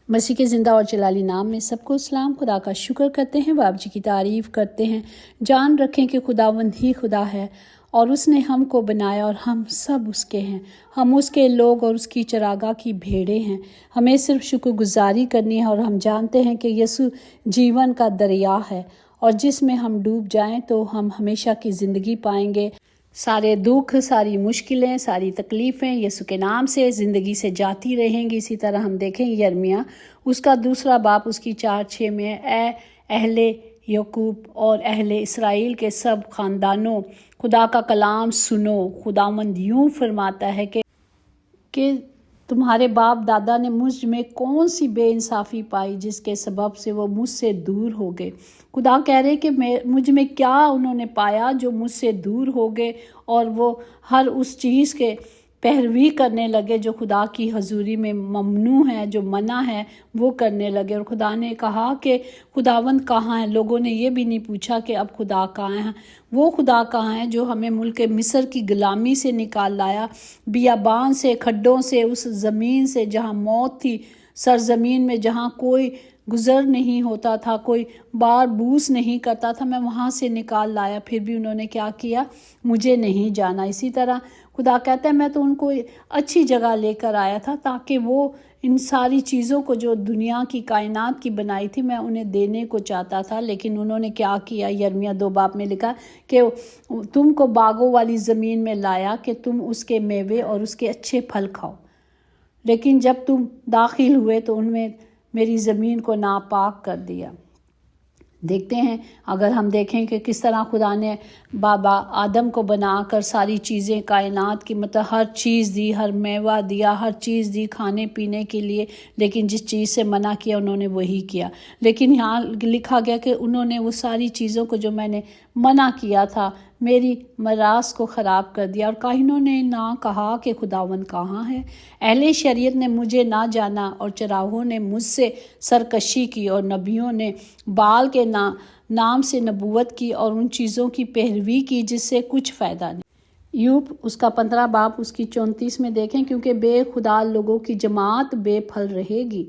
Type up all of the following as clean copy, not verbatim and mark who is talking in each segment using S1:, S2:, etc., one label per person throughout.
S1: مسیح کے زندہ اور جلالی نام میں سب کو سلام۔ خدا کا شکر کرتے ہیں، باپ جی کی تعریف کرتے ہیں۔ جان رکھیں کہ خداوند ہی خدا ہے اور اس نے ہم کو بنایا اور ہم سب اس کے ہیں۔ ہم اس کے لوگ اور اس کی چراگاہ کی بھیڑیں ہیں۔ ہمیں صرف شکر گزاری کرنی ہے اور ہم جانتے ہیں کہ یسوع جیون کا دریا ہے اور جس میں ہم ڈوب جائیں تو ہم ہمیشہ کی زندگی پائیں گے۔ سارے دکھ، ساری مشکلیں، ساری تکلیفیں یسوع کے نام سے زندگی سے جاتی رہیں گی۔ اسی طرح ہم دیکھیں یرمیہ اس کا 2 باپ اس کی 4:6 میں، اے اہل یعقوب اور اہل اسرائیل کے سب خاندانوں، خدا کا کلام سنو۔ خداوند یوں فرماتا ہے کہ تمہارے باپ دادا نے مجھ میں کون سی بے انصافی پائی جس کے سبب سے وہ مجھ سے دور ہو گئے۔ خدا کہہ رہے کہ مجھ میں کیا انہوں نے پایا جو مجھ سے دور ہو گئے اور وہ ہر اس چیز کے پیروی کرنے لگے جو خدا کی حضوری میں ممنوع ہے، جو منع ہے، وہ کرنے لگے۔ اور خدا نے کہا کہ خداوند کہاں ہے؟ لوگوں نے یہ بھی نہیں پوچھا کہ اب خدا کہاں ہے۔ وہ خدا کہاں ہے جو ہمیں ملک مصر کی غلامی سے نکال لایا، بیابان سے، کھڈوں سے، اس زمین سے جہاں موت تھی، سرزمین میں جہاں کوئی گزر نہیں ہوتا تھا، کوئی بار بوس نہیں کرتا تھا، میں وہاں سے نکال لایا۔ پھر بھی انہوں نے کیا کیا؟ مجھے نہیں جانا۔ اسی طرح خدا کہتا ہے میں تو ان کو اچھی جگہ لے کر آیا تھا تاکہ وہ ان ساری چیزوں کو جو دنیا کی کائنات کی بنائی تھی میں انہیں دینے کو چاہتا تھا، لیکن انہوں نے کیا کیا؟ یرمیہ 2 باپ میں لکھا کہ تم کو باغوں والی زمین میں لایا کہ تم اس کے میوے اور اس کے اچھے پھل کھاؤ، لیکن جب تم داخل ہوئے تو ان میں میری زمین کو ناپاک کر دیا۔ دیکھتے ہیں اگر ہم دیکھیں کہ کس طرح خدا نے بابا آدم کو بنا کر ساری چیزیں کائنات کی ہر چیز دی، ہر میوہ دیا، ہر چیز دی کھانے پینے کے لیے، لیکن جس چیز سے منع کیا انہوں نے وہی کیا۔ لیکن یہاں لکھا گیا کہ انہوں نے وہ ساری چیزوں کو جو میں نے منع کیا تھا، میری میراث کو خراب کر دیا۔ اور کاہنوں نے نہ کہا کہ خداوند کہاں ہے؟ اہل شریعت نے مجھے نہ جانا اور چراغوں نے مجھ سے سرکشی کی اور نبیوں نے بال کے نام سے نبوت کی اور ان چیزوں کی پیروی کی جس سے کچھ فائدہ نہیں۔ یوب اس کا 15 باپ اس کی 34 میں دیکھیں، کیونکہ بے خدا لوگوں کی جماعت بے پھل رہے گی،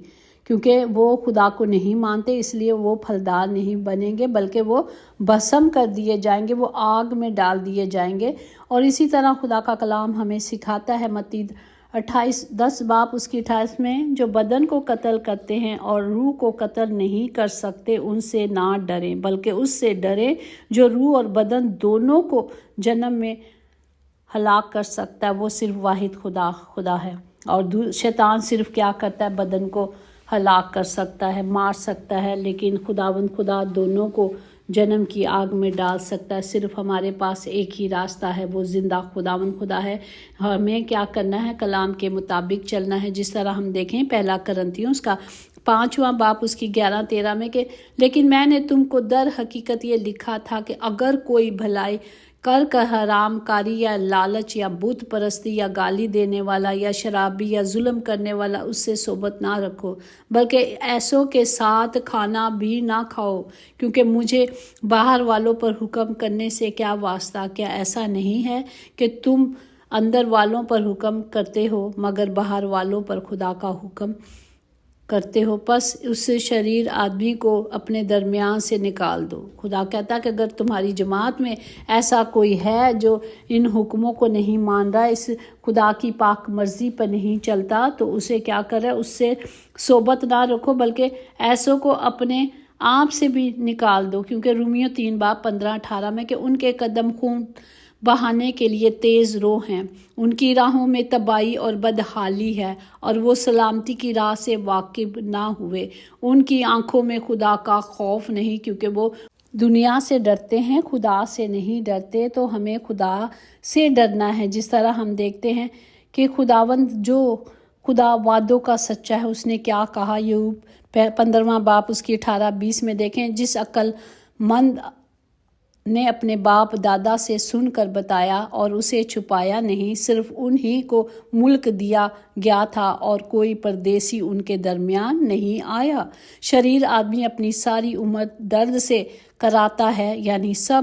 S1: کیونکہ وہ خدا کو نہیں مانتے، اس لیے وہ پھلدار نہیں بنیں گے بلکہ وہ بھسم کر دیے جائیں گے، وہ آگ میں ڈال دیے جائیں گے۔ اور اسی طرح خدا کا کلام ہمیں سکھاتا ہے متی 10 باپ اس کی 28 میں، جو بدن کو قتل کرتے ہیں اور روح کو قتل نہیں کر سکتے ان سے نہ ڈریں، بلکہ اس سے ڈریں جو روح اور بدن دونوں کو جہنم میں ہلاک کر سکتا ہے۔ وہ صرف واحد خدا ہے، اور شیطان صرف کیا کرتا ہے؟ بدن کو ہلاک کر سکتا ہے، مار سکتا ہے، لیکن خداوند خدا دونوں کو جہنم کی آگ میں ڈال سکتا ہے۔ صرف ہمارے پاس ایک ہی راستہ ہے، وہ زندہ خداوند خدا ہے۔ ہمیں کیا کرنا ہے؟ کلام کے مطابق چلنا ہے، جس طرح ہم دیکھیں 1 کرنتھیوں اس کا 5 باپ اس کی 11-13 میں کہ لیکن میں نے تم کو در حقیقت یہ لکھا تھا کہ اگر کوئی بھلائی کر حرام کاری یا لالچ یا بت پرستی یا گالی دینے والا یا شرابی یا ظلم کرنے والا، اس سے صحبت نہ رکھو، بلکہ ایسوں کے ساتھ کھانا بھی نہ کھاؤ، کیونکہ مجھے باہر والوں پر حکم کرنے سے کیا واسطہ؟ کیا ایسا نہیں ہے کہ تم اندر والوں پر حکم کرتے ہو مگر باہر والوں پر خدا کا حکم کرتے ہو؟ پس اس شریر آدمی کو اپنے درمیان سے نکال دو۔ خدا کہتا ہے کہ اگر تمہاری جماعت میں ایسا کوئی ہے جو ان حکموں کو نہیں مان رہا، اس خدا کی پاک مرضی پر نہیں چلتا، تو اسے کیا کرے؟ اس سے صحبت نہ رکھو، بلکہ ایسوں کو اپنے آپ سے بھی نکال دو، کیونکہ رومیو 3 باپ 15-18 میں کہ ان کے قدم خون بہانے کے لیے تیز رو ہیں، ان کی راہوں میں تباہی اور بدحالی ہے اور وہ سلامتی کی راہ سے واقف نہ ہوئے۔ ان کی آنکھوں میں خدا کا خوف نہیں، کیونکہ وہ دنیا سے ڈرتے ہیں، خدا سے نہیں ڈرتے۔ تو ہمیں خدا سے ڈرنا ہے، جس طرح ہم دیکھتے ہیں کہ خداوند جو خدا وعدوں کا سچا ہے، اس نے کیا کہا؟ یعقوب 15 باپ اس کی 18-20 میں دیکھیں، جس عقل مند نے اپنے باپ دادا سے سن کر بتایا اور اسے چھپایا نہیں، صرف انہی کو ملک دیا گیا تھا اور کوئی پردیسی ان کے درمیان نہیں آیا۔ شریر آدمی اپنی ساری عمر درد سے کراتا ہے، یعنی سب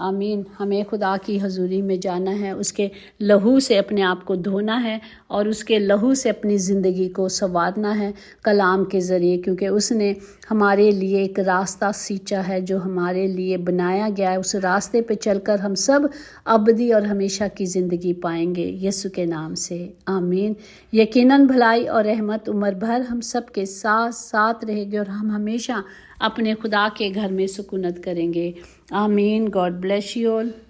S1: آمین۔ ہمیں خدا کی حضوری میں جانا ہے، اس کے لہو سے اپنے آپ کو دھونا ہے اور اس کے لہو سے اپنی زندگی کو سنوارنا ہے کلام کے ذریعے، کیونکہ اس نے ہمارے لیے ایک راستہ سیچا ہے جو ہمارے لیے بنایا گیا ہے۔ اس راستے پہ چل کر ہم سب ابدی اور ہمیشہ کی زندگی پائیں گے، یسوع کے نام سے آمین۔ یقیناً بھلائی اور رحمت عمر بھر ہم سب کے ساتھ ساتھ رہے گی اور ہم ہمیشہ اپنے خدا کے گھر میں سکونت کریں گے، آمین۔ God bless you all.